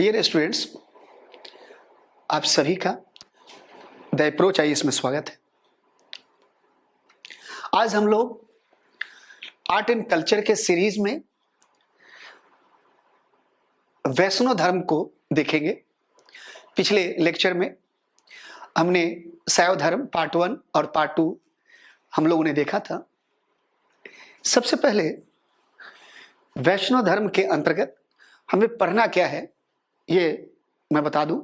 Dear students, आप सभी का द अप्रोच आईएएस में स्वागत है। आज हम लोग आर्ट एंड कल्चर के सीरीज में वैष्णव धर्म को देखेंगे। पिछले लेक्चर में हमने शैव धर्म पार्ट 1 और पार्ट 2 हम लोगों ने देखा था। सबसे पहले वैष्णव धर्म के अंतर्गत हमें पढ़ना क्या है ये मैं बता दूं।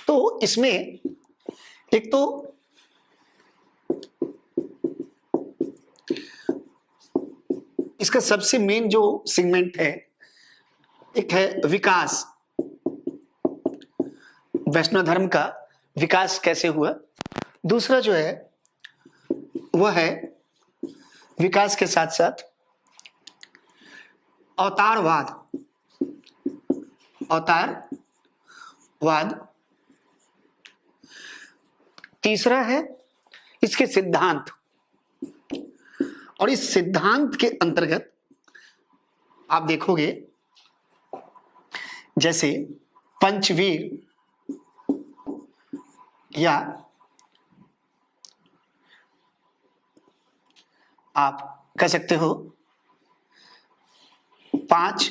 तो इसमें एक तो इसका सबसे मेन जो सेगमेंट है, एक है विकास, वैष्णव धर्म का विकास कैसे हुआ। दूसरा जो है वह है विकास के साथ साथ अवतारवाद। तीसरा है इसके सिद्धांत, और इस सिद्धांत के अंतर्गत आप देखोगे जैसे पंचवीर या आप कह सकते हो 5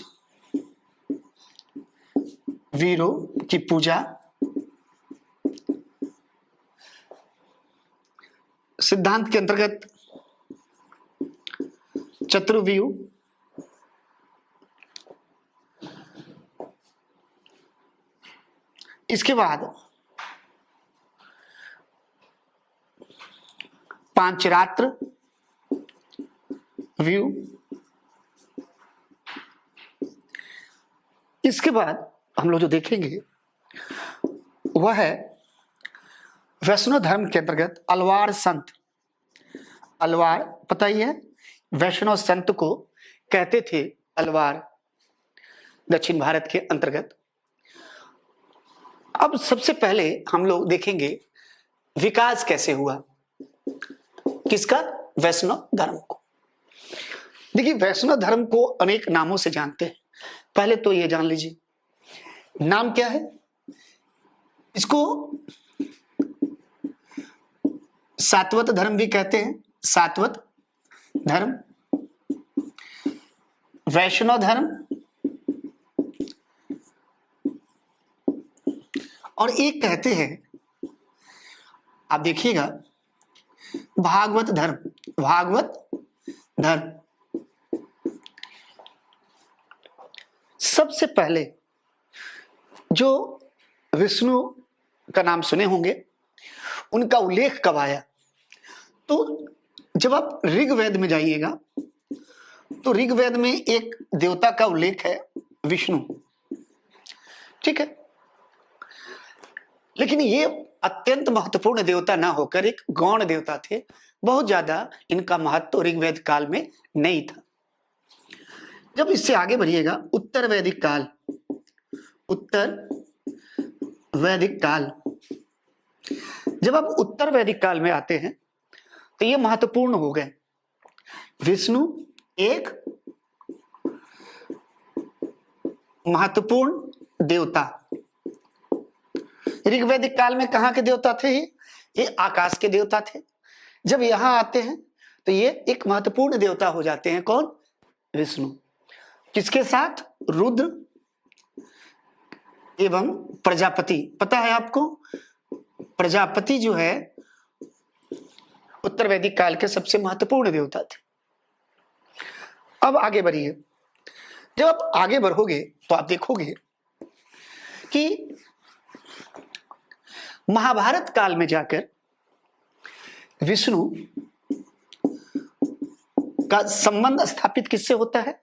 वीरों की पूजा, सिद्धांत के अंतर्गत चतुर्व्यूह, इसके बाद पांचरात्र व्यू, इसके बाद हम लोग जो देखेंगे वह है वैष्णव धर्म के अंतर्गत अलवार संत। अलवार पता ही है, वैष्णव संत को कहते थे अलवार, दक्षिण भारत के अंतर्गत। अब सबसे पहले हम लोग देखेंगे विकास कैसे हुआ किसका, वैष्णव धर्म को। देखिए, वैष्णव धर्म को अनेक नामों से जानते हैं। पहले तो ये जान लीजिए नाम क्या है। इसको सात्वत धर्म भी कहते हैं, सात्वत धर्म, वैष्णव धर्म, और एक कहते हैं, आप देखिएगा, भागवत धर्म। भागवत धर्म सबसे पहले जो विष्णु का नाम सुने होंगे उनका उल्लेख कब आया, तो जब आप ऋग्वेद में जाइएगा तो ऋग्वेद में एक देवता का उल्लेख है, विष्णु, ठीक है। लेकिन ये अत्यंत महत्वपूर्ण देवता ना होकर एक गौण देवता थे, बहुत ज्यादा इनका महत्व ऋग्वेद काल में नहीं था। जब इससे आगे बढ़िएगा उत्तर वैदिक काल, उत्तर वैदिक काल, जब आप उत्तर वैदिक काल में आते हैं तो ये महत्वपूर्ण हो गए। विष्णु एक महत्वपूर्ण देवता। ऋग्वैदिक काल में कहां के देवता थे ये आकाश के देवता थे। जब यहां आते हैं तो ये एक महत्वपूर्ण देवता हो जाते हैं। कौन? विष्णु। किसके साथ? रुद्र एवं प्रजापति। पता है आपको, प्रजापति जो है उत्तर वैदिक काल के सबसे महत्वपूर्ण देवता थे। अब आगे बढ़िए। जब आप आगे बढ़ोगे तो आप देखोगे कि महाभारत काल में जाकर विष्णु का संबंध स्थापित किससे होता है,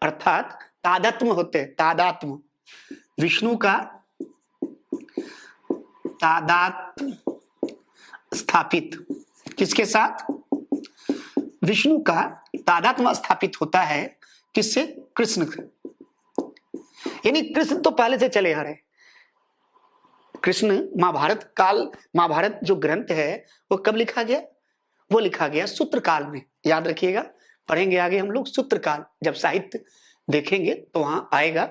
अर्थात तादात्म्य होते हैं। तादात्म्य, विष्णु का तादात्म्य स्थापित किसके साथ? विष्णु का तादात्म्य स्थापित होता है किससे? कृष्ण से। यानी कृष्ण तो पहले से चले आ रहे। कृष्ण महाभारत काल, महाभारत जो ग्रंथ है वो कब लिखा गया? वो लिखा गया सूत्र काल में। याद रखिएगा, पढ़ेंगे आगे हम लोग सूत्र काल, जब साहित्य देखेंगे तो वहां आएगा।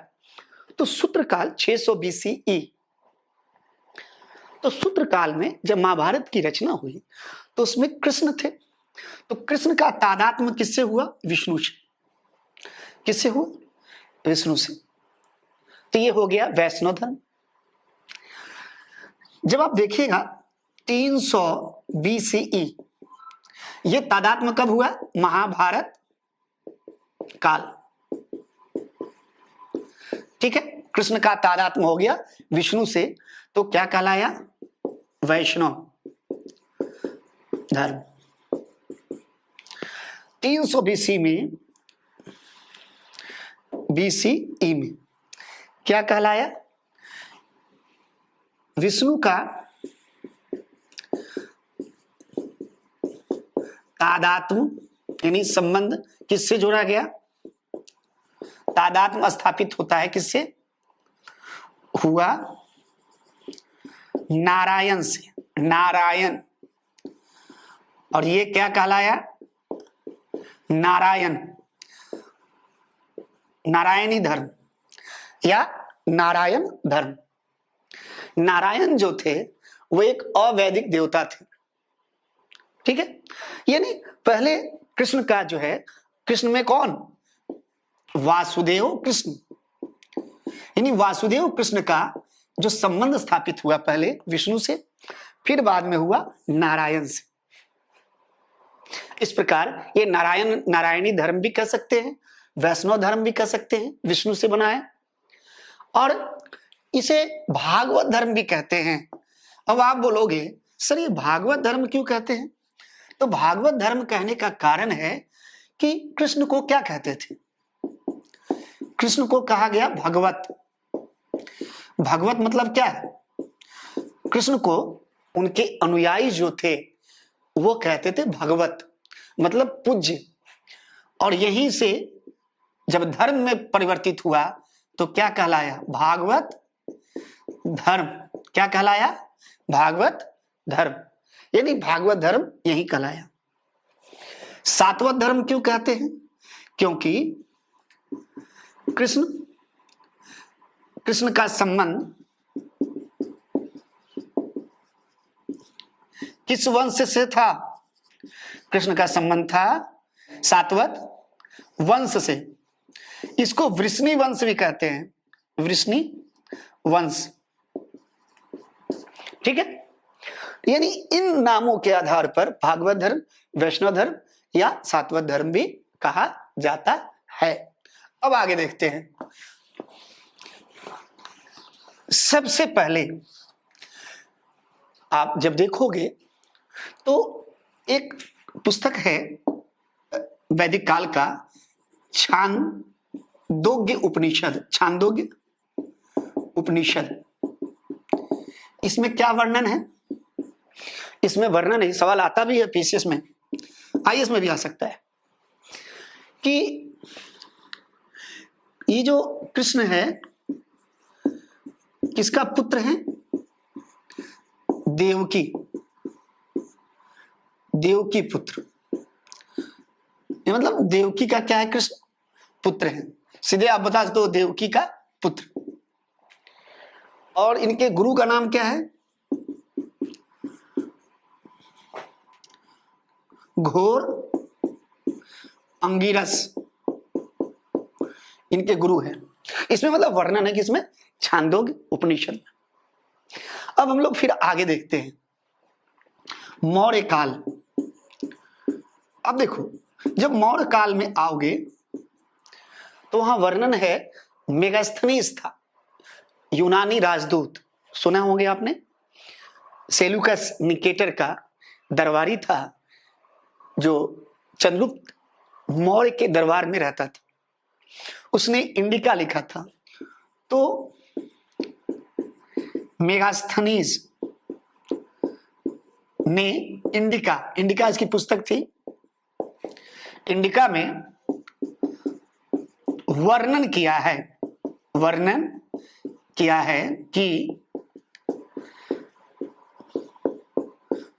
तो सूत्रकाल 600 BCE। तो सूत्रकाल में जब महाभारत की रचना हुई तो उसमें कृष्ण थे, तो कृष्ण का तादात्म्य किससे हुआ? विष्णु से। किससे हुआ? विष्णु से। तो ये हो गया वैष्णव धर्म। जब आप देखिएगा 300 BCE, ये तादात्म्य कब हुआ? महाभारत काल। ठीक है, कृष्ण का तादात्म्य हो गया विष्णु से, तो क्या कहलाया? वैष्णव धर्म। 300 BCE में क्या कहलाया? विष्णु का तादात्म्य यानी संबंध किससे जोड़ा गया? तादात्म्य स्थापित होता है किससे? हुआ नारायण से। नारायण, और ये क्या कहलाया? नारायण, नारायणी धर्म या नारायण धर्म। नारायण जो थे वो एक अवैदिक देवता थे। ठीक है, यानी पहले कृष्ण का जो है, कृष्ण में कौन? वासुदेव कृष्ण, यानी वासुदेव कृष्ण का जो संबंध स्थापित हुआ पहले विष्णु से, फिर बाद में हुआ नारायण से। इस प्रकार ये नारायणी धर्म भी कह सकते हैं, वैष्णव धर्म भी कह सकते हैं, विष्णु से बना है, और इसे भागवत धर्म भी कहते हैं। अब आप बोलोगे सर ये भागवत धर्म क्यों कहते हैं? तो भागवत धर्म कहने का कारण है कि कृष्ण को क्या कहते थे? कृष्ण को कहा गया भगवत। भगवत मतलब क्या है? कृष्ण को उनके अनुयायी जो थे वो कहते थे भगवत, मतलब पूज्य। और यहीं से जब धर्म में परिवर्तित हुआ तो क्या कहलाया? भागवत धर्म। क्या कहलाया? भागवत धर्म, यानी भागवत धर्म यही कहलाया। सातवत धर्म क्यों कहते हैं? क्योंकि कृष्ण का संबंध किस वंश से था? कृष्ण का संबंध था सातवत वंश से। इसको वृष्णि वंश भी कहते हैं, वृष्णि वंश। ठीक है, यानी इन नामों के आधार पर भागवत धर्म, वैष्णव धर्म या सातवत धर्म भी कहा जाता है। अब आगे देखते हैं। सबसे पहले आप जब देखोगे तो एक पुस्तक है वैदिक काल का, छांदोग्य उपनिषद। छांदोग्य उपनिषद, इसमें क्या वर्णन है? इसमें वर्णन है, सवाल आता भी है पीसीएस में, आईएएस में भी आ सकता है, कि ये जो कृष्ण है किसका पुत्र है? देवकी। देवकी पुत्र, ये मतलब देवकी का क्या है? कृष्ण पुत्र है। सीधे आप बता दो देवकी का पुत्र। और इनके गुरु का नाम क्या है? घोर अंगिरस, इनके गुरु है। इसमें मतलब वर्णन है किसमें? छांदोग्य उपनिषद में। अब हम लोग फिर आगे देखते हैं, मौर्य काल। अब देखो, जब मौर्य काल में आओगे तो वहां वर्णन है मेगास्थनीज था, यूनानी राजदूत। सुना होंगे आपने, सेल्यूकस निकेटर का दरबारी था जो चंद्रगुप्त मौर्य के दरबार में रहता था। उसने इंडिका लिखा था। तो मेगास्थनीज ने इंडिका इसकी पुस्तक थी, इंडिका में वर्णन किया है कि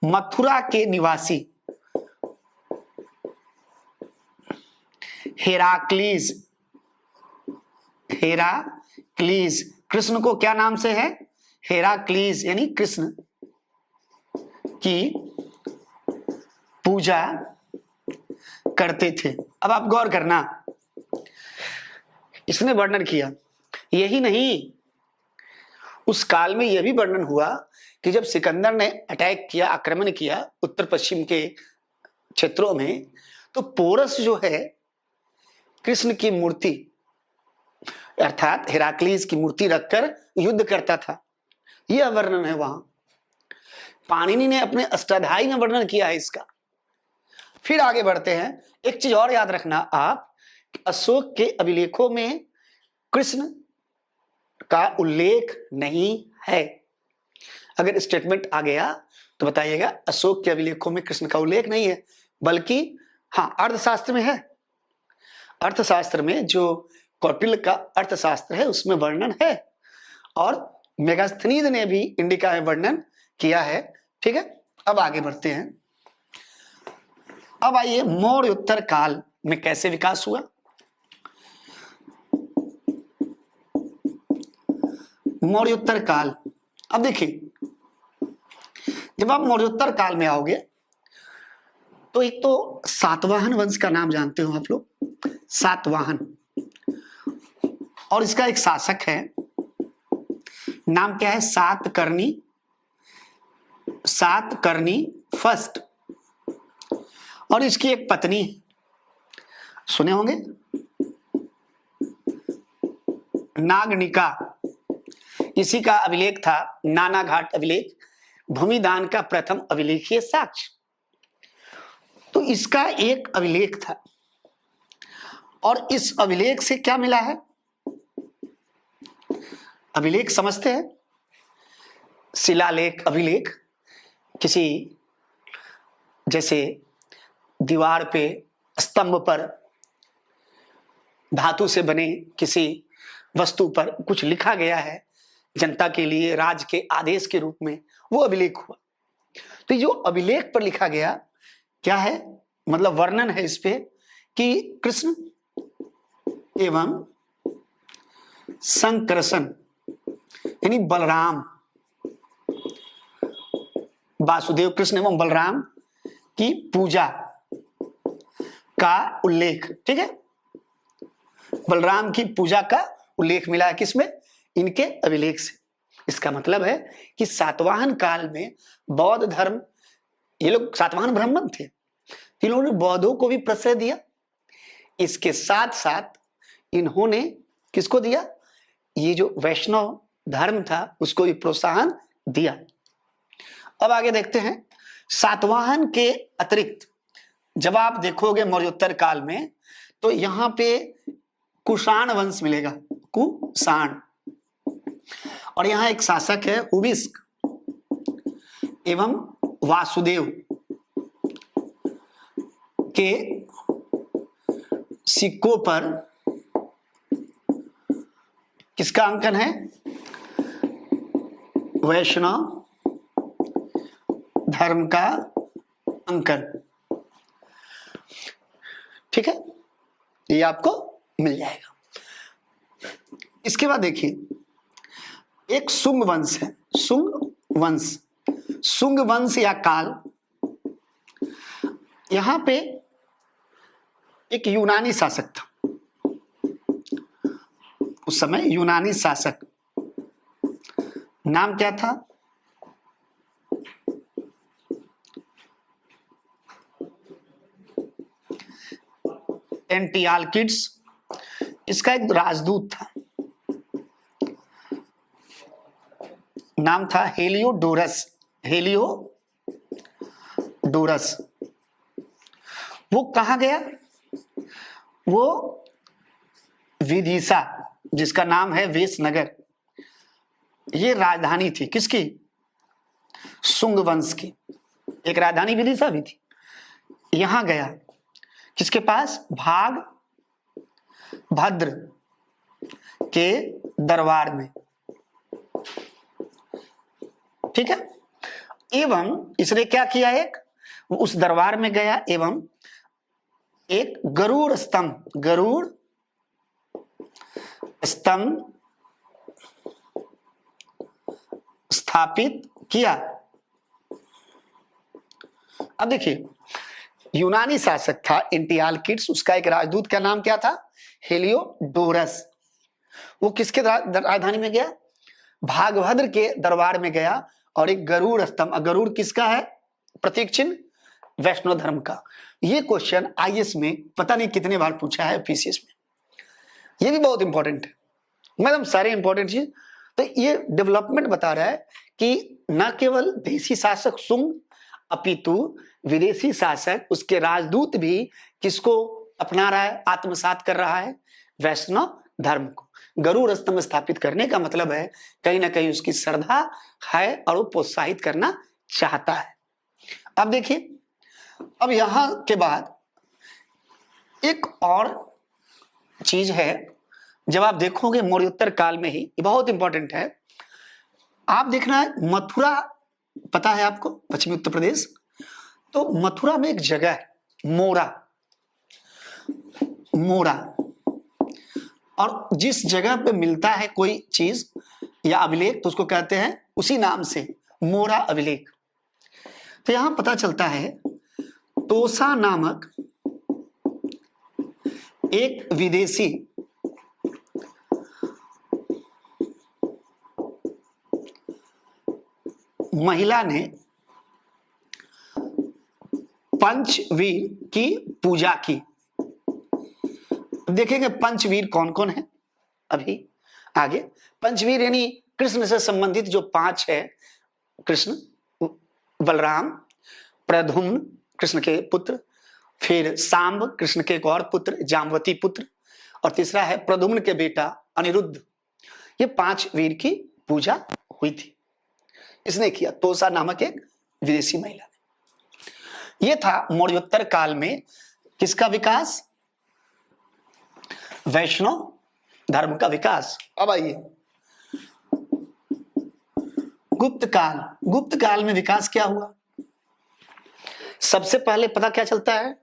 मथुरा के निवासी हेराक्लीज हेराक्लीज, कृष्ण को क्या नाम से है? हेराक्लीज, यानी कृष्ण की पूजा करते थे। अब आप गौर करना, इसने वर्णन किया। यही नहीं, उस काल में यह भी वर्णन हुआ कि जब सिकंदर ने अटैक किया, आक्रमण किया उत्तर पश्चिम के क्षेत्रों में, तो पोरस जो है कृष्ण की मूर्ति अर्थात हेराक्लीज की मूर्ति रखकर युद्ध करता था। यह वर्णन है वहां। पाणिनि ने अपने अष्टाध्यायी में वर्णन किया है इसका। फिर आगे बढ़ते हैं। एक चीज और याद रखना आप, अशोक के अभिलेखों में कृष्ण का उल्लेख नहीं है। अगर स्टेटमेंट आ गया तो बताइएगा अशोक के अभिलेखों में कृष्ण का उल्लेख नहीं है, बल्कि हाँ अर्थशास्त्र में है। अर्थशास्त्र में जो कौटिल्य का अर्थशास्त्र है उसमें वर्णन है, और मेगास्थनीज ने भी इंडिका में वर्णन किया है। ठीक है, अब आगे बढ़ते हैं। अब आइए मौर्योत्तर काल में कैसे विकास हुआ। मौर्योत्तर काल, अब देखिए जब आप मौर्योत्तर काल में आओगे तो एक तो सातवाहन वंश का नाम जानते हो आप लोग, सातवाहन, और इसका एक शासक है, नाम क्या है? सातकर्णी फर्स्ट, और इसकी एक पत्नी सुने होंगे नागनिका। इसी का अभिलेख था नाना घाट अभिलेख, भूमिदान का प्रथम अभिलेखीय साक्ष्य। तो इसका एक अभिलेख था, और इस अभिलेख से क्या मिला है? अभिलेख समझते हैं, शिलालेख, अभिलेख किसी जैसे दीवार पे, स्तंभ पर, धातु से बने किसी वस्तु पर कुछ लिखा गया है जनता के लिए राज के आदेश के रूप में, वो अभिलेख हुआ। तो जो अभिलेख पर लिखा गया क्या है, मतलब वर्णन है इस पे कि कृष्ण एवं संकर्षण यानी बलराम, वासुदेव कृष्ण एवं बलराम की पूजा का उल्लेख। ठीक है, बलराम की पूजा का उल्लेख मिला है किसमें? इनके अभिलेख से। इसका मतलब है कि सातवाहन काल में बौद्ध धर्म, ये लोग सातवाहन ब्राह्मण थे, इन्होंने बौद्धों को भी प्रश्रय दिया, इसके साथ साथ इन्होंने किसको दिया? ये जो वैष्णव धर्म था उसको भी प्रोत्साहन दिया। अब आगे देखते हैं। सातवाहन के अतिरिक्त जब आप देखोगे मौर्योत्तर काल में तो यहां पे कुषाण वंश मिलेगा, कुषाण, और यहां एक शासक है हुविस्क एवं वासुदेव के सिक्कों पर किसका अंकन है? वैष्णव धर्म का अंकन। ठीक है, ये आपको मिल जाएगा। इसके बाद देखिए एक शुंग वंश है, शुंग वंश या काल। यहां पे एक यूनानी शासक था, उस समय यूनानी शासक, नाम क्या था? एंटियालकिड्स। इसका एक राजदूत था, नाम था हेलियोडोरस। वो कहां गया? वो विदिशा, जिसका नाम है वेशनगर, ये राजधानी थी किसकी? शुंग वंश की। एक राजधानी विदिशा भी थी। यहां गया किसके पास? भागभद्र के दरबार में। ठीक है, एवं इसने क्या किया? एक उस दरबार में गया एवं एक गरुड़ स्तंभ स्थापित किया। अब देखिए, यूनानी शासक था एंटियालकिड्स, उसका एक राजदूत का नाम क्या था? हेलियोडोरस। वो किसके राजधानी में गया? भागभद्र के दरबार में गया और एक गरुड़ स्तंभ, गरुड़ किसका है? प्रतीक चिन्ह वैष्णव धर्म का। ये क्वेश्चन आईएएस में पता नहीं कितने बार पूछा है, पीसीएस में। ये भी बहुत इंपॉर्टेंट है, मतलब सारे इंपॉर्टेंट चीज। तो ये डेवलपमेंट बता रहा है कि न केवल देशी शासक सुंग, अपितु विदेशी शासक, उसके राजदूत भी किसको अपना रहा है, आत्मसात कर रहा है? वैष्णव धर्म को। गरुड़ स्तंभ स्थापित करने का मतलब है कहीं ना कहीं उसकी श्रद्धा है और वो प्रोत्साहित करना चाहता है। अब देखिए, अब यहां के बाद एक और चीज है, जब आप देखोगे मौर्योत्तर काल में ही, बहुत इंपॉर्टेंट है। आप देखना, मथुरा पता है आपको, पश्चिमी उत्तर प्रदेश। तो मथुरा में एक जगह है मोरा, मोरा, और जिस जगह पे मिलता है कोई चीज या अभिलेख तो उसको कहते हैं उसी नाम से मोरा अभिलेख। तो यहां पता चलता है तोसा नामक एक विदेशी महिला ने पंचवीर की पूजा की। देखेंगे पंचवीर कौन कौन है अभी आगे। पंचवीर यानी कृष्ण से संबंधित जो 5 है, कृष्ण, बलराम, प्रद्युम्न कृष्ण के पुत्र, फिर सांब कृष्ण के एक और पुत्र जाम्बवती पुत्र, और तीसरा है प्रद्युम्न के बेटा अनिरुद्ध। ये 5 वीर की पूजा हुई थी, इसने किया, तोसा नामक एक विदेशी महिला ने। यह था मौर्योत्तर काल में किसका विकास? वैष्णव धर्म का विकास। अब आइए गुप्त काल। गुप्त काल में विकास क्या हुआ? सबसे पहले पता क्या चलता है?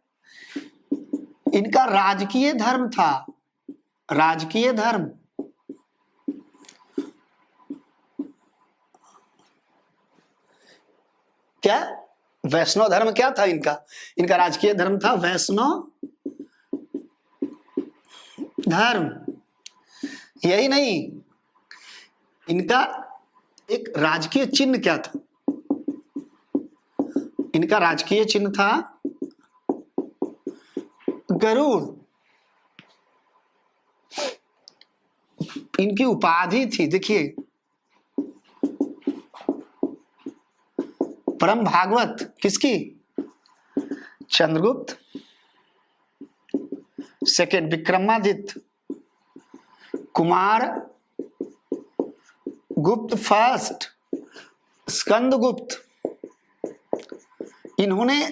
इनका राजकीय धर्म था, राजकीय धर्म। क्या? वैष्णव धर्म क्या था इनका? इनका राजकीय धर्म था वैष्णव धर्म। यही नहीं, इनका एक राजकीय चिन्ह क्या था? इनका राजकीय चिन्ह था गरुड़। इनकी उपाधि थी, देखिए, परम भागवत। किसकी? चंद्रगुप्त सेकेंड, विक्रमादित्य, कुमार गुप्त फर्स्ट, स्कंदगुप्त, इन्होंने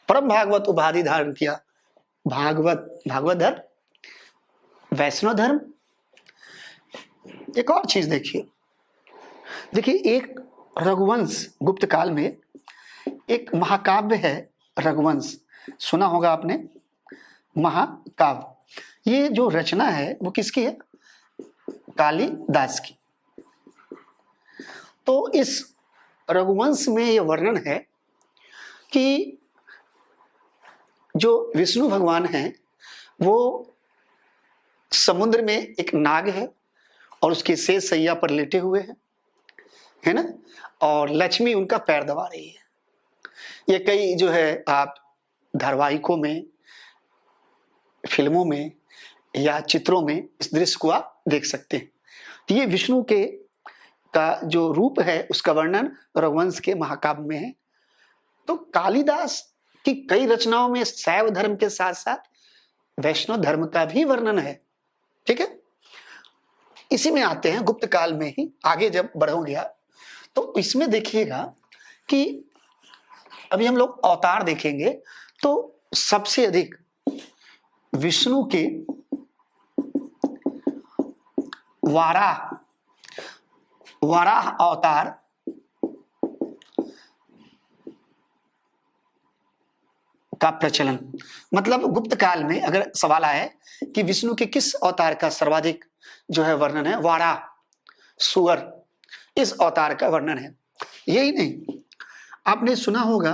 परम भागवत उपाधि धारण किया। भागवत, भागवत धर्म, वैष्णव धर्म। एक और चीज देखिए, एक रघुवंश, गुप्त काल में एक महाकाव्य है रघुवंश, सुना होगा आपने, महाकाव्य। ये जो रचना है वो किसकी है? कालिदास की। तो इस रघुवंश में ये वर्णन है कि जो विष्णु भगवान हैं वो समुद्र में एक नाग है और उसके शेष सैया पर लेटे हुए हैं, है ना, और लक्ष्मी उनका पैर दबा रही है। ये कई जो है आप धारावाहिकों में, फिल्मों में या चित्रों में इस दृश्य को आप देख सकते हैं। तो ये विष्णु के का जो रूप है उसका वर्णन रघुवंश के महाकाव्य में है। तो कालिदास की कई रचनाओं में शैव धर्म के साथ साथ वैष्णव धर्म का भी वर्णन है। ठीक है, इसी में आते हैं गुप्त काल में ही। आगे जब बढ़ोगे तो इसमें देखिएगा कि अभी हम लोग अवतार देखेंगे तो सबसे अधिक विष्णु के वाराह अवतार का प्रचलन, मतलब गुप्त काल में अगर सवाल आए कि विष्णु के किस अवतार का सर्वाधिक जो है वर्णन है, वाराह, सुअर, इस अवतार का वर्णन है। यही नहीं, आपने सुना होगा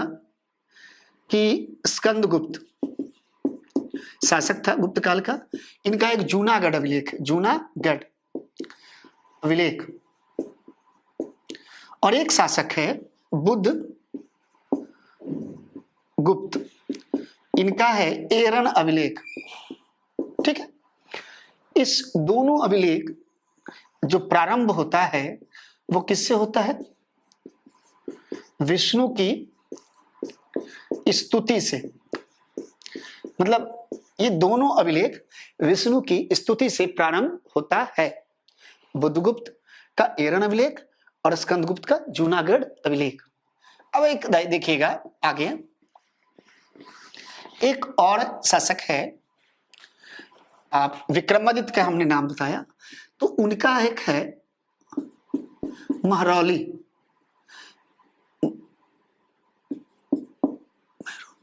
कि स्कंदगुप्त शासक था गुप्त काल का, इनका एक जूनागढ़ अभिलेख, जूनागढ़ अभिलेख, और एक शासक है बुद्ध गुप्त, इनका है एरन अभिलेख। ठीक है, इस दोनों अभिलेख जो प्रारंभ होता है वो किससे होता है? विष्णु की स्तुति से। मतलब ये दोनों अभिलेख विष्णु की स्तुति से प्रारंभ होता है, बुद्धगुप्त का एरन अभिलेख और स्कंदगुप्त का जूनागढ़ अभिलेख। अब एक देखिएगा आगे, एक और शासक है, आप विक्रमादित्य का हमने नाम बताया, तो उनका एक है महरौली,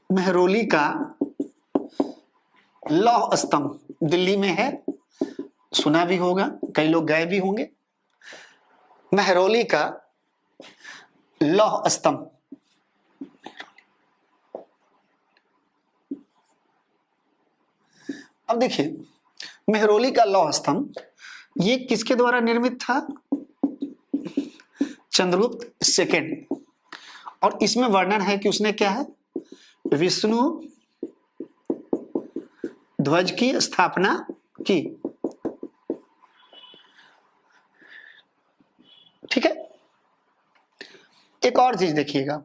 महरौली का लौह स्तंभ दिल्ली में है, सुना भी होगा, कई लोग गए भी होंगे। महरौली का लौह स्तंभ, अब देखिए महरौली का लौह स्तंभ ये किसके द्वारा निर्मित था? चंद्रगुप्त सेकेंड, और इसमें वर्णन है कि उसने क्या है, विष्णु ध्वज की स्थापना की। ठीक है, एक और चीज देखिएगा,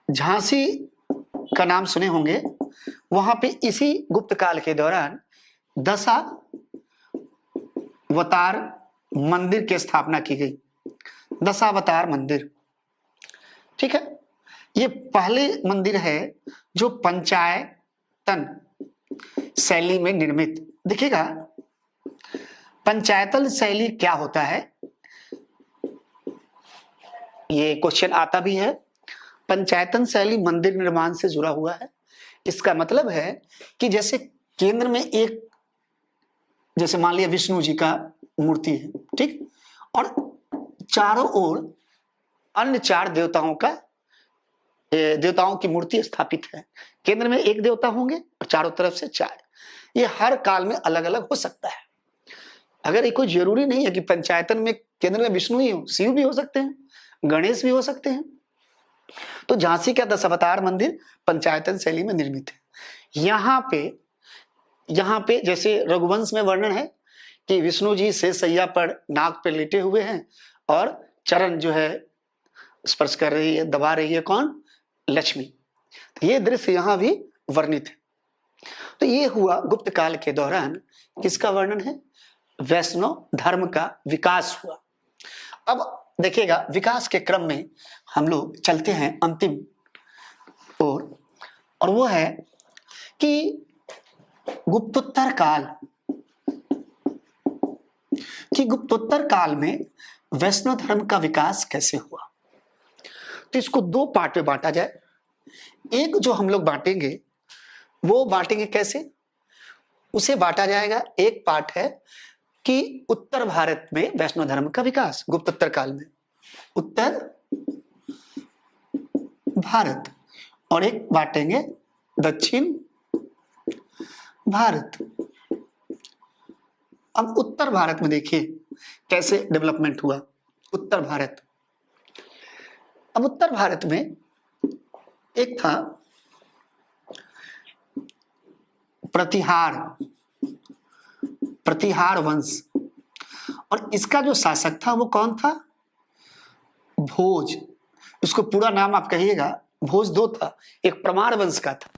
झांसी का नाम सुने होंगे, वहां पे इसी गुप्त काल के दौरान दशावतार मंदिर की स्थापना की गई, दशावतार मंदिर। ठीक है, ये पहले मंदिर है जो पंचायतन शैली में निर्मित। देखिएगा पंचायतन शैली क्या होता है, ये क्वेश्चन आता भी है। पंचायतन शैली मंदिर निर्माण से जुड़ा हुआ है। इसका मतलब है कि जैसे केंद्र में एक, जैसे मान लिया विष्णु जी का मूर्ति है, ठीक, और चारों ओर अन्य चार देवताओं की मूर्ति स्थापित है। केंद्र में एक देवता होंगे और चारों तरफ से चार। ये हर काल में अलग अलग हो सकता है। अगर ये कोई जरूरी नहीं है कि पंचायतन में केंद्र में विष्णु ही हो, शिव भी हो सकते हैं, गणेश भी हो सकते हैं। तो झांसी का दशावतार मंदिर पंचायतन शैली में निर्मित है। यहाँ पे जैसे रघुवंश में वर्णन है कि विष्णु जी से सैया पर नाग पर लेटे हुए हैं और चरण जो है स्पर्श कर रही है, दबा रही है, कौन? लक्ष्मी। तो ये दृश्य यहाँ भी वर्णित है। तो ये हुआ गुप्त काल के दौरान किसका वर्णन है? वैष्णव धर्म का विकास हुआ। अब देखिएगा विकास के क्रम में हम लोग चलते हैं अंतिम ओर, और वो है कि गुप्तोत्तर काल में वैष्णव धर्म का विकास कैसे हुआ। तो इसको दो पार्ट में बांटा जाए। एक जो हम लोग बांटेंगे वो बांटेंगे कैसे, उसे बांटा जाएगा। एक पार्ट है कि उत्तर भारत में वैष्णव धर्म का विकास गुप्तोत्तर काल में, उत्तर भारत, और एक बांटेंगे दक्षिण भारत। अब उत्तर भारत में देखिए कैसे डेवलपमेंट हुआ उत्तर भारत। अब उत्तर भारत में एक था प्रतिहार वंश, और इसका जो शासक था वो कौन था? भोज। उसको पूरा नाम आप कहिएगा। भोज दो था, एक परमार वंश का था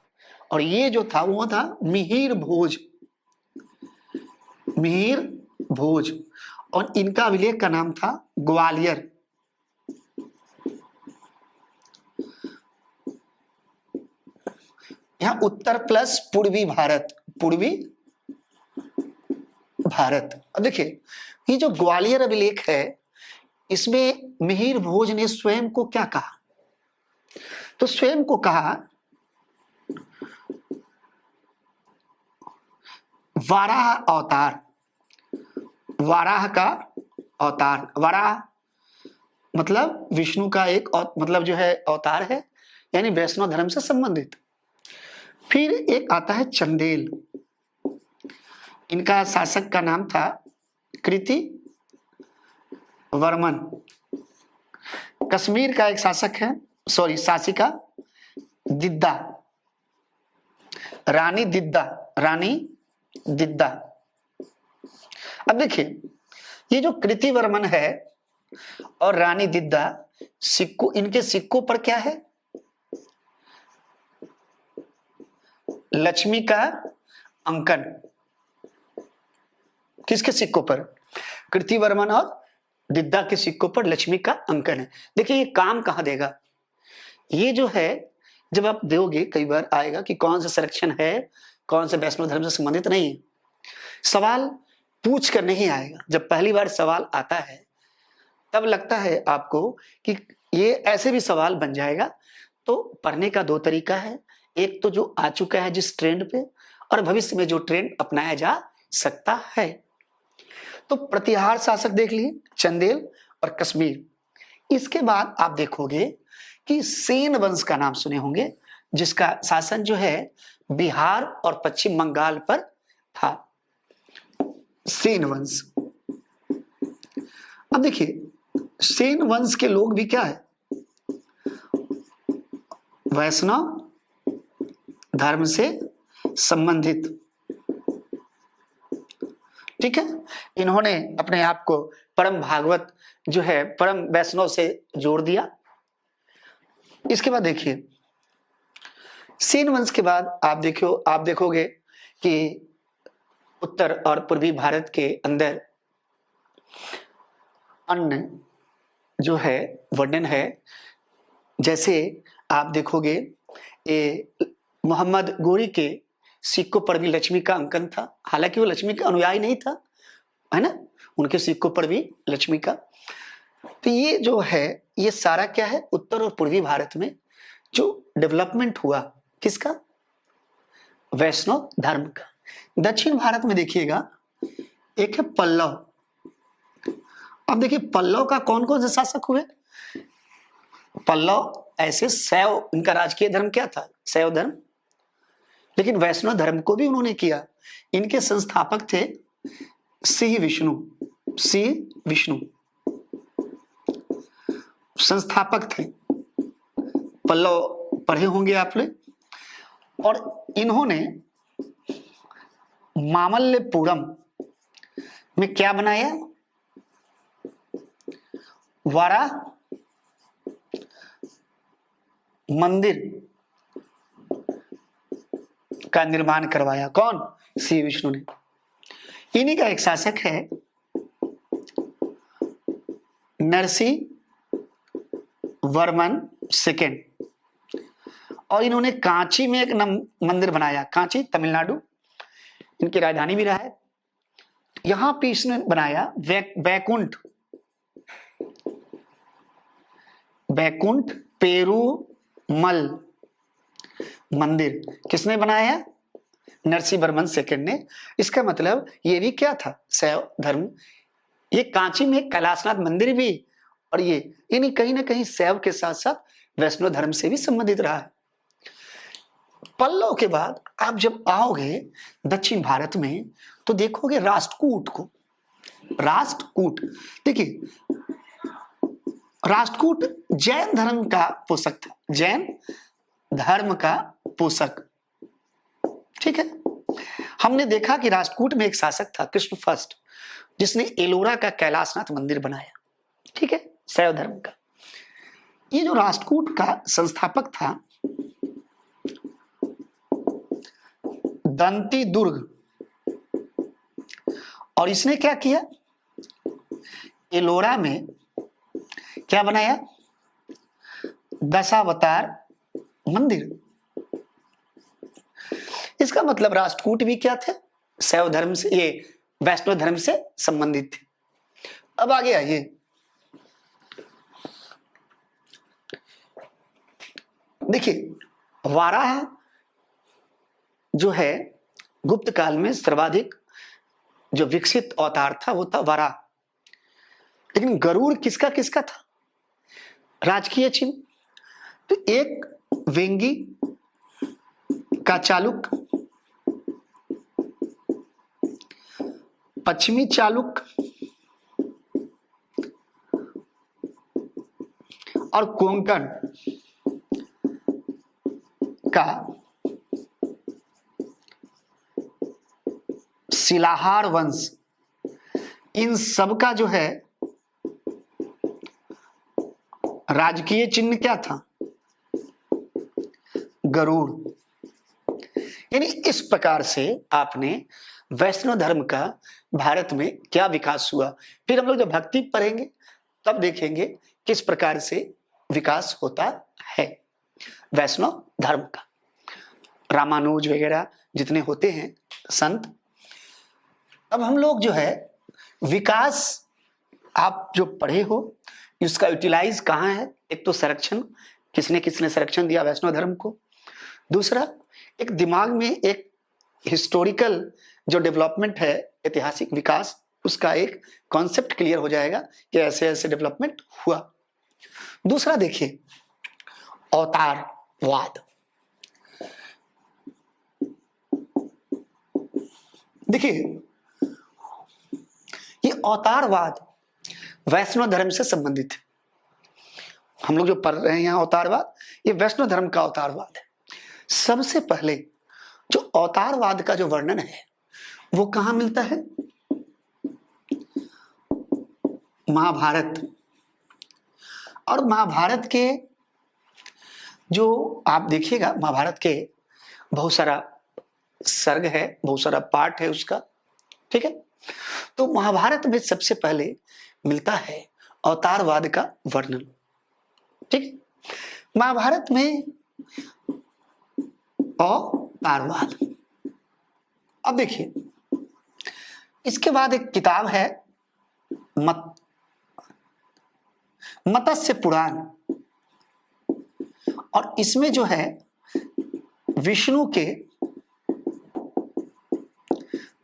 और ये जो था वो था मिहिर भोज, और इनका अभिलेख का नाम था ग्वालियर। यहां उत्तर प्लस पूर्वी भारत। अब देखिए ये जो ग्वालियर अभिलेख है इसमें मिहिर भोज ने स्वयं को क्या कहा? तो स्वयं को कहा वाराह का अवतार। वाराह मतलब विष्णु का एक मतलब जो है अवतार है, यानी वैष्णव धर्म से संबंधित। फिर एक आता है चंदेल, इनका शासक का नाम था कृति वर्मन। कश्मीर का एक शासक है, शासिका दिद्दा, रानी दिद्दा, रानी दिद्दा। अब देखिए, ये जो कृति वर्मन है और रानी दिद्दा, सिक्कों, इनके सिक्कों पर क्या है? लक्ष्मी का अंकन। किसके सिक्कों पर? कृति वर्मन और दिद्दा के सिक्कों पर लक्ष्मी का अंकन है। देखिए ये काम कहां देगा? ये जो है, जब आप दोगे, कई बार आएगा कि कौन सा संरक्षण है, कौन से वैष्णव धर्म से संबंधित नहीं है। सवाल पूछ कर नहीं आएगा। जब पहली बार सवाल आता है तब लगता है आपको कि ये ऐसे भी सवाल बन जाएगा। तो पढ़ने का दो तरीका है, एक तो जो आ चुका है जिस ट्रेंड पे, और भविष्य में जो ट्रेंड अपनाया जा सकता है। तो प्रतिहार शासक देख लिए, चंदेल और कश्मीर। इसके बाद आप देखोगे कि सेन वंश का नाम सुने होंगे, जिसका शासन जो है बिहार और पश्चिम बंगाल पर था, सेन वंश। अब देखिए, सेन वंश के लोग भी क्या है? वैष्णव धर्म से संबंधित। ठीक है, इन्होंने अपने आप को परम भागवत जो है, परम वैष्णव से जोड़ दिया। इसके बाद देखिए, सेन वंश के बाद आप देखोगे कि उत्तर और पूर्वी भारत के अंदर अन्य जो है वर्णन है। जैसे आप देखोगे, ये मोहम्मद गोरी के सिक्कों पर भी लक्ष्मी का अंकन था, हालांकि वो लक्ष्मी का अनुयायी नहीं था, है ना, उनके सिक्कों पर भी लक्ष्मी का। तो ये जो है, ये सारा क्या है? उत्तर और पूर्वी भारत में जो डेवलपमेंट हुआ, किसका? वैष्णव धर्म का। दक्षिण भारत में देखिएगा, एक है पल्लव। अब देखिए, पल्लव का कौन कौन से शासक हुए? पल्लव ऐसे शैव, इनका राजकीय धर्म क्या था? शैव धर्म। लेकिन वैष्णव धर्म को भी उन्होंने किया। इनके संस्थापक थे सिंह विष्णु, सिंह विष्णु संस्थापक थे। पल्लव पढ़े होंगे आपने। और इन्होंने मामल्लपुरम में क्या बनाया? वारा मंदिर का निर्माण करवाया। कौन? श्री विष्णु ने। इन्हीं का एक शासक है नरसिंह वर्मन सेकेंड। और इन्होंने कांची में एक मंदिर बनाया, कांची तमिलनाडु इनकी राजधानी भी रहा है। यहां पे इसने बनाया बैकुंठ पेरुमल मंदिर। किसने बनाया? नरसिंह वर्मन सेकेंड ने। इसका मतलब ये भी क्या था? शैव धर्म। ये कांची में कैलाशनाथ मंदिर भी, और ये यानी कहीं ना कहीं शैव के साथ साथ वैष्णव धर्म से भी संबंधित रहा है। पल्लव के बाद आप जब आओगे दक्षिण भारत में तो देखोगे राष्ट्रकूट को। राष्ट्रकूट, देखिए, राष्ट्रकूट जैन धर्म का पोषक था, जैन धर्म का पोषक। ठीक है, हमने देखा कि राष्ट्रकूट में एक शासक था कृष्ण फर्स्ट, जिसने एलोरा का कैलाशनाथ मंदिर बनाया। ठीक है, शैव धर्म का। ये जो राष्ट्रकूट का संस्थापक था दंती दुर्ग, और इसने क्या किया? एलोरा में क्या बनाया? दशावतार मंदिर। इसका मतलब राष्ट्रकूट भी क्या थे? शैव धर्म से, ये वैष्णव धर्म से संबंधित थे। अब आगे आइए, देखिए, वाराह जो है गुप्त काल में सर्वाधिक जो विकसित अवतार था वो था वराह। लेकिन गरुड़ किसका किसका था? राजकीय चिन्ह, तो एक वेंगी का चालुक, पश्चिमी चालुक और कोंकण का शिलाहार वंश, इन सब का जो है राजकीय चिन्ह क्या था? गरुड़। यानी इस प्रकार से आपने वैष्णव धर्म का भारत में क्या विकास हुआ। फिर हम लोग जब भक्ति पढ़ेंगे तब देखेंगे किस प्रकार से विकास होता है वैष्णव धर्म का। रामानुज वगैरह जितने होते हैं संत, अब हम लोग जो है विकास आप जो पढ़े हो इसका यूटिलाइज कहाँ है? एक तो संरक्षण, किसने किसने संरक्षण दिया वैष्णव धर्म को। दूसरा, एक दिमाग में एक हिस्टोरिकल जो डेवलपमेंट है, ऐतिहासिक विकास, उसका एक कॉन्सेप्ट क्लियर हो जाएगा कि ऐसे ऐसे डेवलपमेंट हुआ। दूसरा देखिए अवतारवाद। देखिए ये अवतारवाद वैष्णव धर्म से संबंधित है। हम लोग जो पढ़ रहे हैं यहाँ अवतारवाद, ये वैष्णव धर्म का अवतारवाद है। सबसे पहले जो अवतारवाद का जो वर्णन है वो कहाँ मिलता है? महाभारत। और महाभारत के जो आप देखिएगा, महाभारत के बहुत सारा सर्ग है, बहुत सारा पार्ट है उसका, ठीक है। तो महाभारत में सबसे पहले मिलता है अवतारवाद का वर्णन, ठीक है। महाभारत में अवतारवाद। अब देखिए इसके बाद एक किताब है मत्स्य पुराण, और इसमें जो है विष्णु के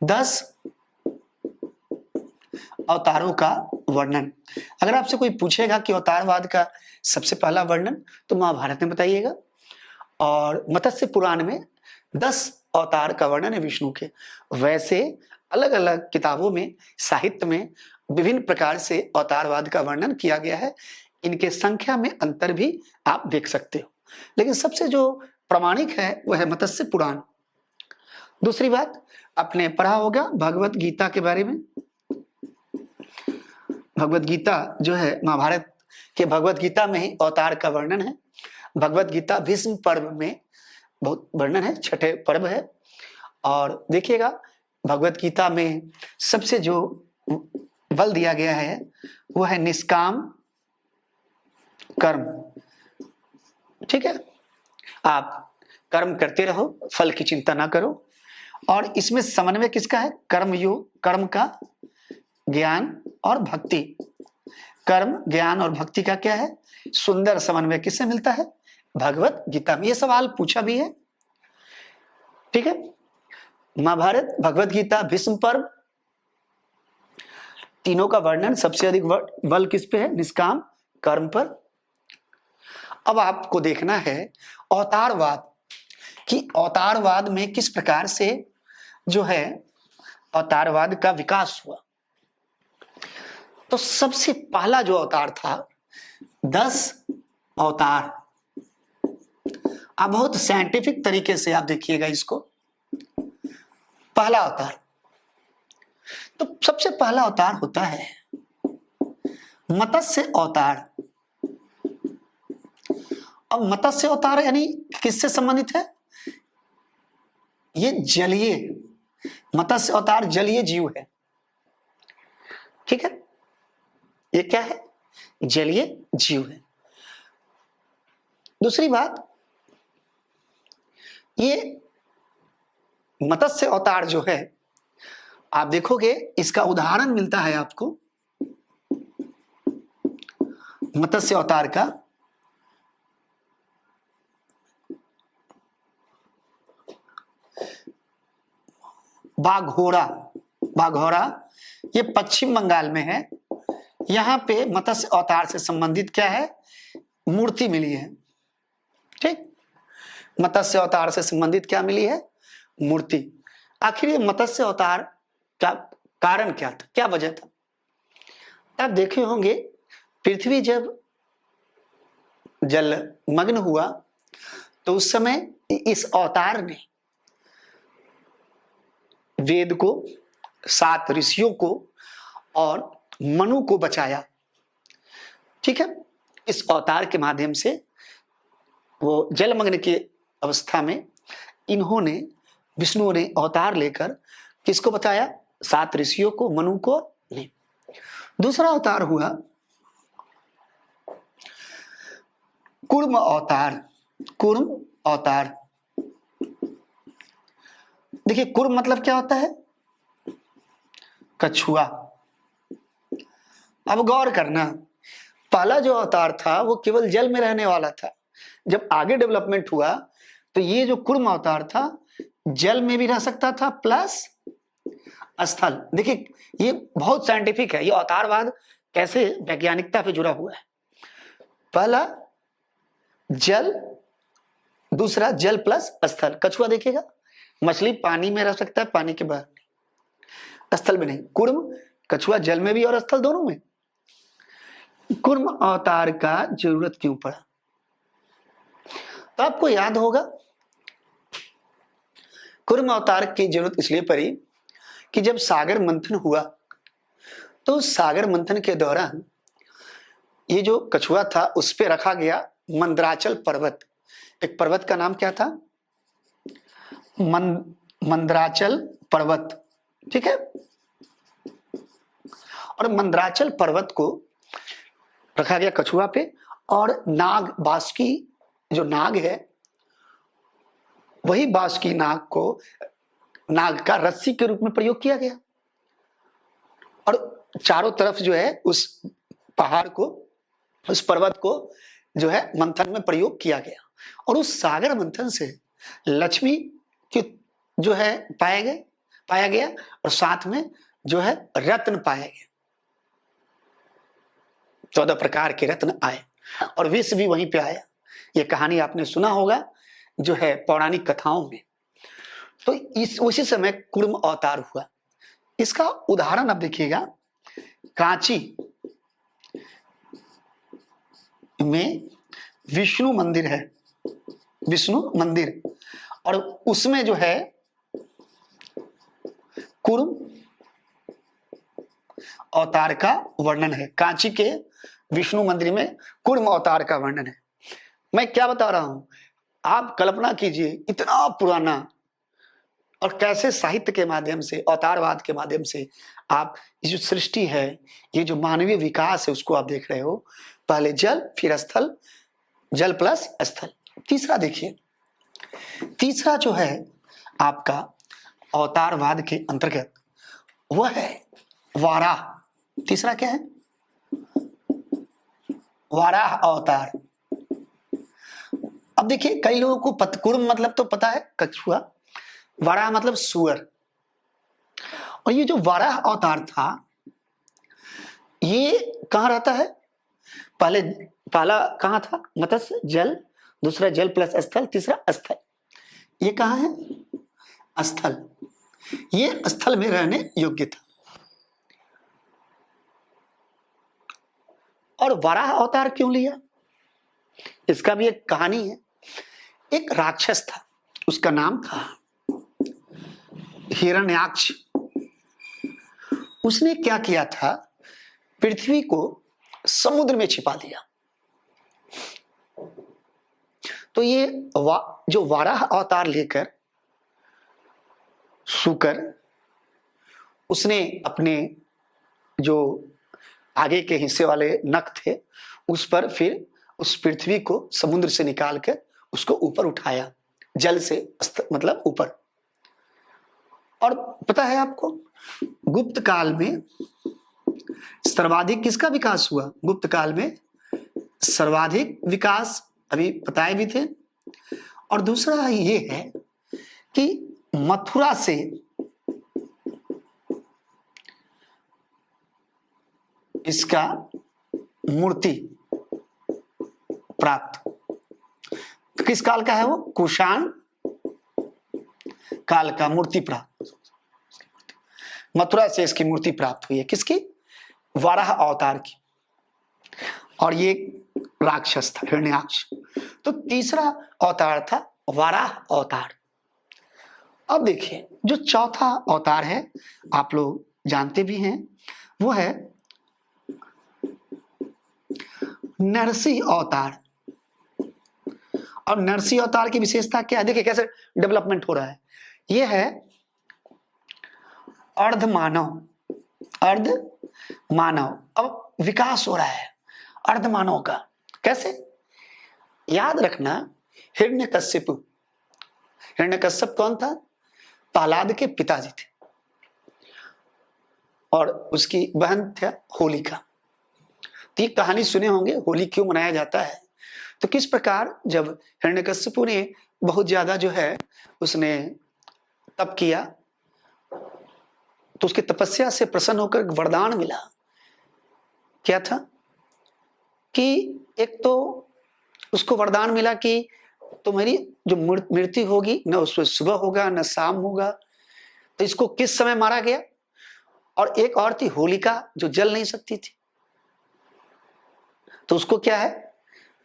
10 अवतारों का वर्णन। अगर आपसे कोई पूछेगा कि अवतारवाद का सबसे पहला वर्णन, तो महाभारत में बताइएगा, और मत्स्य पुराण में 10 अवतार का वर्णन है विष्णु के। वैसे अलग अलग किताबों में, साहित्य में विभिन्न प्रकार से अवतारवाद का वर्णन किया गया है। इनके संख्या में अंतर भी आप देख सकते हो, लेकिन सबसे जो प्रामाणिक है वह है मत्स्य पुराण। दूसरी बात, आपने पढ़ा होगा भगवत गीता के बारे में। भगवत गीता जो है महाभारत के भगवत गीता में ही अवतार का वर्णन है। भगवत गीता भीष्म पर्व में बहुत वर्णन है, छठे पर्व है। और देखिएगा भगवत गीता में सबसे जो बल दिया गया है वो है निष्काम कर्म, ठीक है। आप कर्म करते रहो, फल की चिंता ना करो। और इसमें समन्वय किसका है? कर्मयोग, कर्म का, ज्ञान और भक्ति। कर्म, ज्ञान और भक्ति का क्या है? सुंदर समन्वय किससे मिलता है? भगवत गीता में। ये सवाल पूछा भी है, ठीक है। महाभारत, भगवत गीता, भीष्म पर्व, तीनों का वर्णन सबसे अधिक बल किस पे है? निष्काम कर्म पर। अब आपको देखना है अवतारवाद, कि अवतारवाद में किस प्रकार से जो है अवतारवाद का विकास हुआ। तो सबसे पहला जो अवतार था 10 अवतार। आप बहुत साइंटिफिक तरीके से आप देखिएगा इसको। पहला अवतार, तो सबसे पहला अवतार होता है मत्स्य अवतार। अब मत्स्य अवतार यानी किससे संबंधित है? ये जलीय, मत्स्य अवतार जलीय जीव है, ठीक है। ये क्या है? जलीय जीव है। दूसरी बात, ये मत्स्य अवतार जो है, आप देखोगे इसका उदाहरण मिलता है आपको मत्स्य अवतार का। बाघोरा, बाघोरा ये पश्चिम बंगाल में है। यहां पे मत्स्य अवतार से संबंधित क्या है? मूर्ति मिली है। ठीक, मत्स्य अवतार से संबंधित क्या मिली है? मूर्ति। आखिर ये मत्स्य अवतार का कारण क्या था, क्या वजह था? आप देखे होंगे पृथ्वी जब जल मग्न हुआ तो उस समय इस अवतार ने वेद को, 7 ऋषियों को और मनु को बचाया। ठीक है, इस अवतार के माध्यम से वो जलमग्न की अवस्था में इन्होंने, विष्णु ने अवतार लेकर किसको बचाया? 7 ऋषियों को, मनु को नहीं। दूसरा अवतार हुआ कूर्म अवतार। कूर्म अवतार, देखिए कूर्म मतलब क्या होता है? कछुआ। अब गौर करना, पहला जो अवतार था वो केवल जल में रहने वाला था। जब आगे डेवलपमेंट हुआ तो ये जो कूर्म अवतार था जल में भी रह सकता था प्लस स्थल। देखिए ये बहुत साइंटिफिक है, ये अवतारवाद कैसे वैज्ञानिकता पे जुड़ा हुआ है। पहला जल, दूसरा जल प्लस स्थल। कछुआ देखिएगा, मछली पानी में रह सकता है, पानी के बाहर, स्थल में नहीं। कूर्म, कछुआ जल में भी और स्थल दोनों में। कूर्म अवतार का जरूरत क्यों पड़ा? तो आपको याद होगा कूर्म अवतार की जरूरत इसलिए पड़ी कि जब सागर मंथन हुआ तो सागर मंथन के दौरान ये जो कछुआ था उस पे रखा गया मंदराचल पर्वत। एक पर्वत का नाम क्या था? मंदराचल पर्वत। ठीक है, और मंदराचल पर्वत को रखा गया कछुआ पे, और नाग, बासुकी जो नाग है, वही बासुकी नाग को नाग का रस्सी के रूप में प्रयोग किया गया, और चारों तरफ जो है उस पहाड़ को, उस पर्वत को जो है मंथन में प्रयोग किया गया। और उस सागर मंथन से लक्ष्मी की जो है पाया गया और साथ में जो है रत्न पाया गया। 14 प्रकार के रत्न आए और विष भी वहीं पे आया। ये कहानी आपने सुना होगा जो है पौराणिक कथाओं में। तो इस उसी समय कूर्म अवतार हुआ। इसका उदाहरण अब देखिएगा, कांची में विष्णु मंदिर है, विष्णु मंदिर, और उसमें जो है कूर्म अवतार का वर्णन है। कांची के विष्णु मंदिर में कूर्म अवतार का वर्णन है। मैं क्या बता रहा हूं, आप कल्पना कीजिए इतना पुराना, और कैसे साहित्य के माध्यम से, अवतारवाद के माध्यम से आप ये जो सृष्टि है, ये जो मानवीय विकास है उसको आप देख रहे हो। पहले जल, फिर स्थल, जल प्लस स्थल। तीसरा देखिए, तीसरा जो है आपका अवतारवाद के अंतर्गत वह है वाराह। तीसरा क्या है? वाराह अवतार। अब देखिए कई लोगों को कूर्म मतलब तो पता है, कछुआ। वाराह मतलब सुअर। और ये जो वाराह अवतार था ये कहां रहता है? पहला कहां था? मत्स्य, जल, दूसरा जल प्लस स्थल, तीसरा स्थल। ये कहां है? स्थल। ये स्थल में रहने योग्य था। और वाराह अवतार क्यों लिया? इसका भी एक कहानी है। एक राक्षस था, उसका नाम था हिरण्याक्ष। उसने क्या किया था? पृथ्वी को समुद्र में छिपा दिया। तो ये जो वाराह अवतार लेकर शुकर, उसने अपने जो आगे के हिस्से वाले नख थे उस पर फिर उस पृथ्वी को समुद्र से निकाल कर उसको ऊपर उठाया, जल से मतलब ऊपर। और पता है आपको गुप्त काल में सर्वाधिक किसका विकास हुआ? गुप्त काल में सर्वाधिक विकास अभी बताए भी थे। और दूसरा ये है कि मथुरा से इसका मूर्ति प्राप्त। किस काल का है वो? कुषाण काल का मूर्ति प्राप्त। मथुरा से इसकी मूर्ति प्राप्त हुई है। किसकी? वाराह अवतार की। और ये राक्षस था, हिरण्याक्ष। तो तीसरा अवतार था वाराह अवतार। अब देखिए जो चौथा अवतार है, आप लोग जानते भी हैं, वो है नरसिंह अवतार। और नरसिंह अवतार की विशेषता क्या है? देखिए कैसे डेवलपमेंट हो रहा है। यह है अर्ध मानव, अर्ध मानव। अब विकास हो रहा है अर्ध मानव का। कैसे? याद रखना, हिरण्यकश्यप, हिरण्यकश्यप कौन था? प्रहलाद के पिताजी थे, और उसकी बहन थी होलिका। तो ये कहानी सुने होंगे, होली क्यों मनाया जाता है। तो किस प्रकार जब हिरण्यकश्यप ने बहुत ज्यादा जो है उसने तप किया, तो उसकी तपस्या से प्रसन्न होकर वरदान मिला। क्या था कि एक तो उसको वरदान मिला कि तुम्हारी जो मृत्यु होगी न उसमें सुबह होगा न शाम होगा। तो इसको किस समय मारा गया? और एक और थी होलिका जो जल नहीं सकती थी, तो उसको क्या है,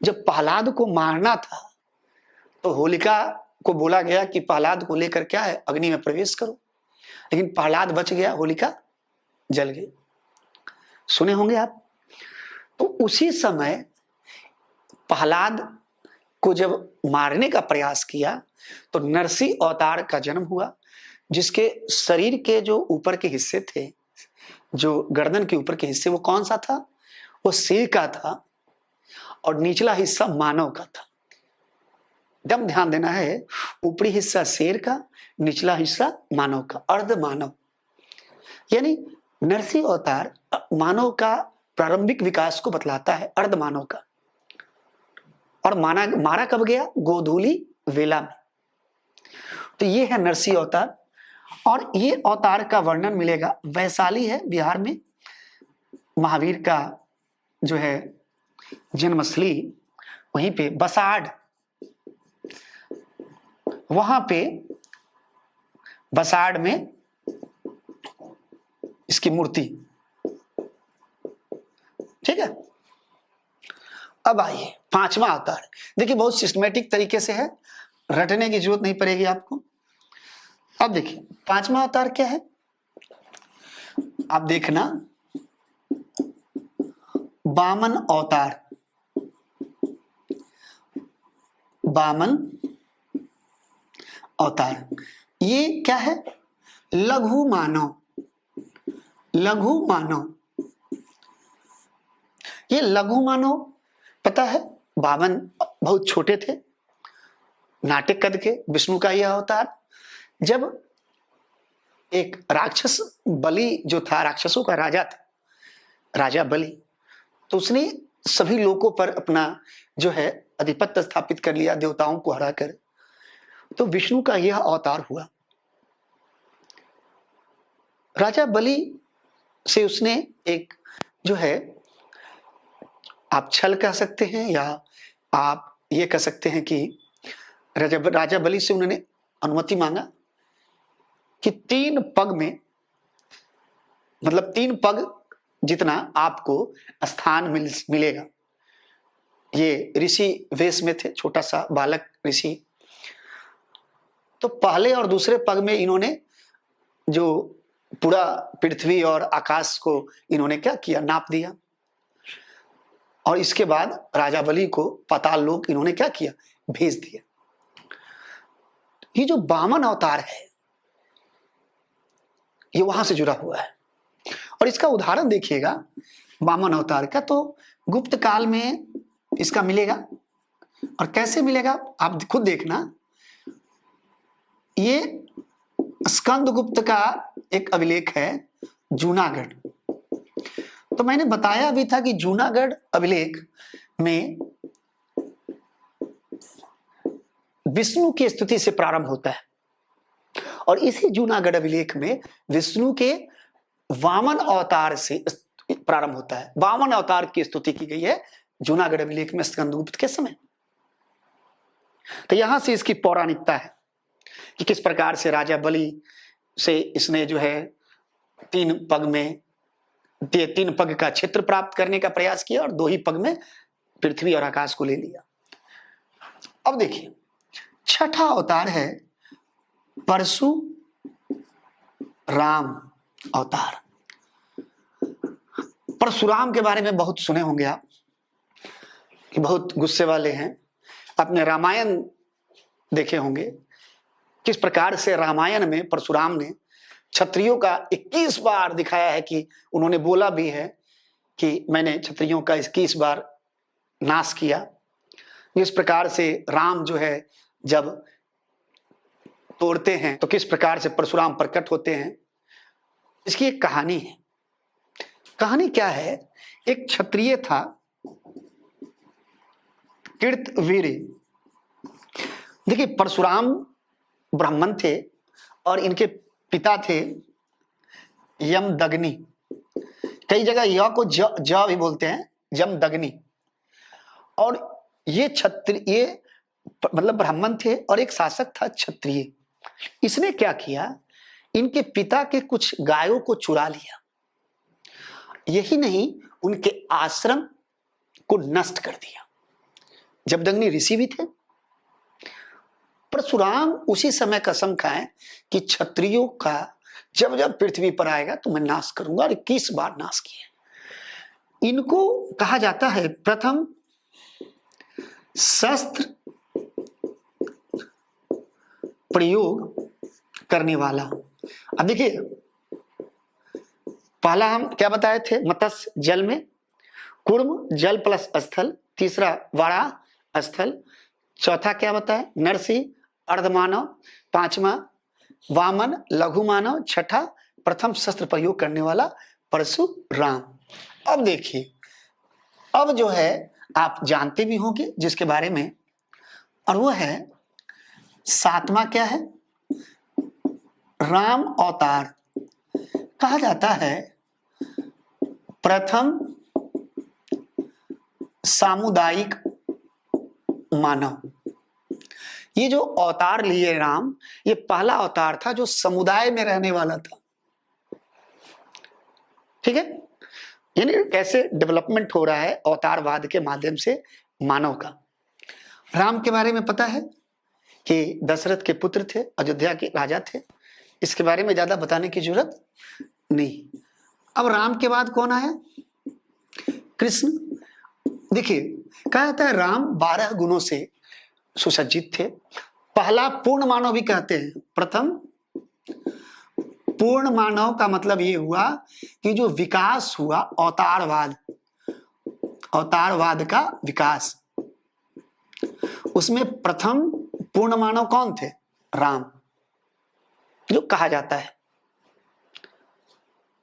जब प्रहलाद को मारना था तो होलिका को बोला गया कि प्रहलाद को लेकर क्या है अग्नि में प्रवेश करो, लेकिन प्रहलाद बच गया, होलिका जल गई। सुने होंगे आप। तो उसी समय प्रहलाद को जब मारने का प्रयास किया तो नरसिंह अवतार का जन्म हुआ, जिसके शरीर के जो ऊपर के हिस्से थे, जो गर्दन के ऊपर के हिस्से, वो कौन सा था? वो शेर का था, और निचला हिस्सा मानव का था। एकदम ध्यान देना है, ऊपरी हिस्सा शेर का, निचला हिस्सा मानव का, अर्ध मानव। यानी नरसिंह अवतार मानव का प्रारंभिक विकास को बतलाता है, अर्ध मानव का। और मारा कब गया? गोधूली वेला में। तो ये है नरसिंह अवतार। और ये अवतार का वर्णन मिलेगा, वैशाली है बिहार में, महावीर का जो है जन्मस्थली, वहीं पे बसाड़, वहां पे बसाड़ में इसकी मूर्ति। ठीक है। अब आइए पांचवा अवतार। देखिए बहुत सिस्टमेटिक तरीके से है, रटने की जरूरत नहीं पड़ेगी आपको। अब देखिए पांचवा अवतार क्या है, आप देखना, वामन अवतार। वामन अवतार ये क्या है? लघु मानव, लघु मानव। ये लघु मानव पता है, वामन बहुत छोटे थे, नाटक कद के, विष्णु का यह अवतार। जब एक राक्षस बलि जो था, राक्षसों का राजा था, राजा बलि, तो उसने सभी लोगों पर अपना जो है अधिपत्य स्थापित कर लिया, देवताओं को हराकर। तो विष्णु का यह अवतार हुआ। राजा बलि से उसने एक जो है, आप छल कह सकते हैं या आप ये कह सकते हैं कि राजा बलि से उन्होंने अनुमति मांगा कि 3 पग में, मतलब 3 पग जितना आपको स्थान मिलेगा। ये ऋषि वेश में थे, छोटा सा बालक ऋषि। तो पहले और दूसरे पग में इन्होंने जो पूरा पृथ्वी और आकाश को इन्होंने क्या किया, नाप दिया। और इसके बाद राजा बलि को पाताल लोक इन्होंने क्या किया, भेज दिया। ये जो वामन अवतार है ये वहां से जुड़ा हुआ है। और इसका उदाहरण देखिएगा वामन अवतार का, तो गुप्त काल में इसका मिलेगा। और कैसे मिलेगा आप खुद देखना। ये स्कंदगुप्त का एक अभिलेख है, जूनागढ़। तो मैंने बताया भी था कि जूनागढ़ अभिलेख में विष्णु की स्तुति से प्रारंभ होता है, और इसी जूनागढ़ अभिलेख में विष्णु के वामन अवतार से प्रारंभ होता है। वामन अवतार की स्तुति की गई है जूनागढ़ अभिलेख में स्कंदगुप्त के समय। तो यहां से इसकी पौराणिकता है कि किस प्रकार से राजा बलि से इसने जो है 3 पग का क्षेत्र प्राप्त करने का प्रयास किया और 2 ही पग में पृथ्वी और आकाश को ले लिया। अब देखिए, छठा अवतार है परशुराम अवतार। परशुराम के बारे में बहुत सुने होंगे आप कि बहुत गुस्से वाले हैं। आपने रामायण देखे होंगे, किस प्रकार से रामायण में परशुराम ने क्षत्रियों का 21 बार दिखाया है कि उन्होंने बोला भी है कि मैंने क्षत्रियों का 21 बार नाश किया। इस प्रकार से राम जो है जब तोड़ते हैं तो किस प्रकार से परशुराम प्रकट होते हैं, इसकी एक कहानी है। कहानी क्या है? एक क्षत्रिय था कीर्तवीर। देखिए, परशुराम ब्राह्मण थे और इनके पिता थे यमदग्नि। कई जगह य को ज भी बोलते हैं, यमदग्नि। और ये मतलब ब्राह्मण थे और एक शासक था क्षत्रिय। इसने क्या किया, इनके पिता के कुछ गायों को चुरा लिया। यही नहीं, उनके आश्रम को नष्ट कर दिया। जमदग्नि ऋषि भी थे। परशुराम उसी समय कसम खाए कि क्षत्रियों का जब जब पृथ्वी पर आएगा तो मैं नाश करूंगा, और 21 बार नाश किए। इनको कहा जाता है प्रथम शस्त्र प्रयोग करने वाला। अब देखिए, पहला हम क्या बताए थे? मत्स्य जल में, कूर्म जल प्लस स्थल, तीसरा वाड़ा स्थल, चौथा क्या बताए? नरसिंह अर्धमानव, पांचवा वामन लघु मानव, छठा प्रथम शस्त्र प्रयोग करने वाला परशुराम। अब देखिए, अब जो है आप जानते भी होंगे जिसके बारे में, और वो है 7वां क्या है? राम अवतार। कहा जाता है प्रथम सामुदायिक मानव। ये जो अवतार लिए राम, ये पहला अवतार था जो समुदाय में रहने वाला था। ठीक है, यानी कैसे डेवलपमेंट हो रहा है अवतारवाद के माध्यम से मानव का। राम के बारे में पता है कि दशरथ के पुत्र थे, अयोध्या के राजा थे। इसके बारे में ज्यादा बताने की जरूरत नहीं। अब राम के बाद कौन आया? कृष्ण। देखिए, कहा जाता है राम 12 गुणों से सुसज्जित थे। पहला पूर्ण मानव भी कहते हैं। प्रथम पूर्ण मानव का मतलब ये हुआ कि जो विकास हुआ अवतारवाद का विकास, उसमें प्रथम पूर्ण मानव कौन थे? राम, जो कहा जाता है।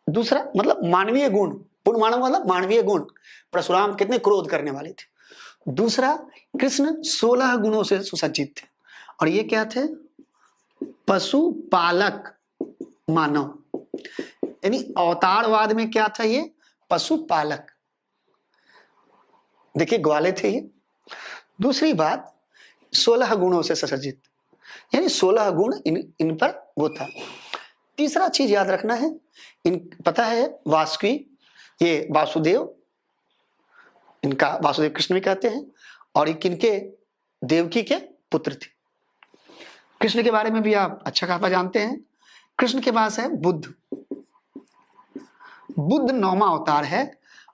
दूसरा मतलब मानवीय गुण, पूर्ण मानव मतलब मानवीय गुण। परशुराम कितने क्रोध करने वाले थे। दूसरा, कृष्ण 16 गुणों से सुसज्जित थे, और ये क्या थे? पशुपालक मानव। यानी अवतारवाद में क्या था? ये पशुपालक। देखिए, ग्वाले थे ये। दूसरी बात, 16 गुणों से सुसज्जित, यानी 16 गुण इन पर वो था। तीसरा चीज याद रखना है, पता है वासुकी, ये वासुदेव, इनका वासुदेव कृष्ण भी कहते हैं, और ये किनके? देवकी के पुत्र थे। कृष्ण के बारे में भी आप अच्छा खासा जानते हैं। कृष्ण के पास है बुद्ध। बुद्ध 9वां अवतार है।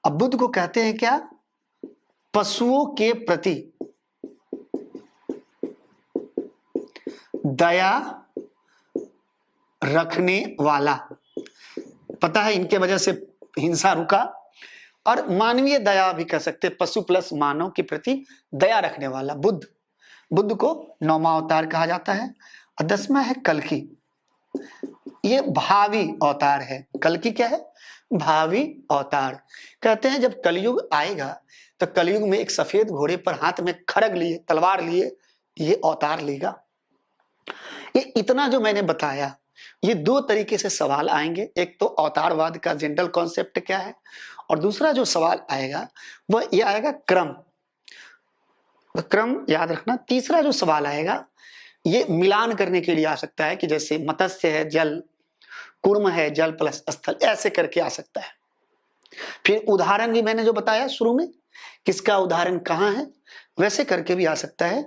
अब बुद्ध को कहते हैं क्या? पशुओं के प्रति दया रखने वाला। पता है, इनके वजह से हिंसा रुका। और मानवीय दया भी कह सकते, पशु प्लस मानव के प्रति दया रखने वाला बुद्ध को 9वां अवतार कहा जाता है। और 10वां है कल्कि। ये भावी अवतार है। कल्कि क्या है? भावी अवतार। कहते हैं जब कलयुग आएगा तो कलयुग में एक सफेद घोड़े पर हाथ में खड़ग लिए, तलवार लिए, ये अवतार लेगा। ये इतना जो मैंने बताया ये दो तरीके से सवाल आएंगे, एक तो अवतारवाद का जनरल कॉन्सेप्ट क्या है, और दूसरा जो सवाल आएगा वह ये आएगा क्रम, क्रम याद रखना। तीसरा जो सवाल आएगा ये मिलान करने के लिए आ सकता है कि जैसे मत्स्य है जल, कूर्म है जल प्लस स्थल, ऐसे करके आ सकता है। फिर उदाहरण भी मैंने जो बताया शुरू में, किसका उदाहरण कहाँ है, वैसे करके भी आ सकता है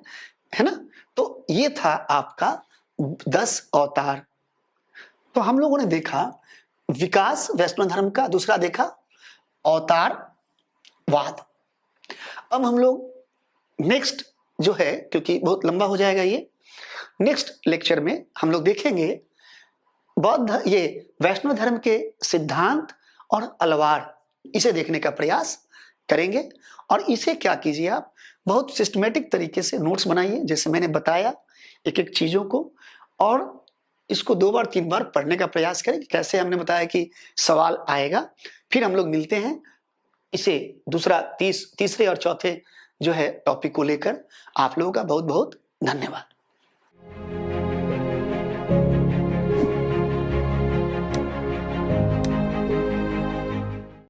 ना। तो ये था आपका 10 अवतार। तो हम लोगों ने देखा विकास वैष्णव धर्म का, दूसरा देखा अवतारवाद। अब हम लोग नेक्स्ट जो है, क्योंकि बहुत लंबा हो जाएगा ये, नेक्स्ट लेक्चर में हम लोग देखेंगे बौद्ध ये वैष्णव धर्म के सिद्धांत और अलवार, इसे देखने का प्रयास करेंगे। और इसे क्या कीजिए, आप बहुत सिस्टमेटिक तरीके से नोट्स बनाइए, जैसे मैंने बताया एक एक चीजों को, और इसको 2 बार 3 बार पढ़ने का प्रयास करें। कैसे हमने बताया कि सवाल आएगा, फिर हम लोग मिलते हैं इसे दूसरा तीसरे और चौथे जो है टॉपिक को लेकर। आप लोगों का बहुत बहुत धन्यवाद।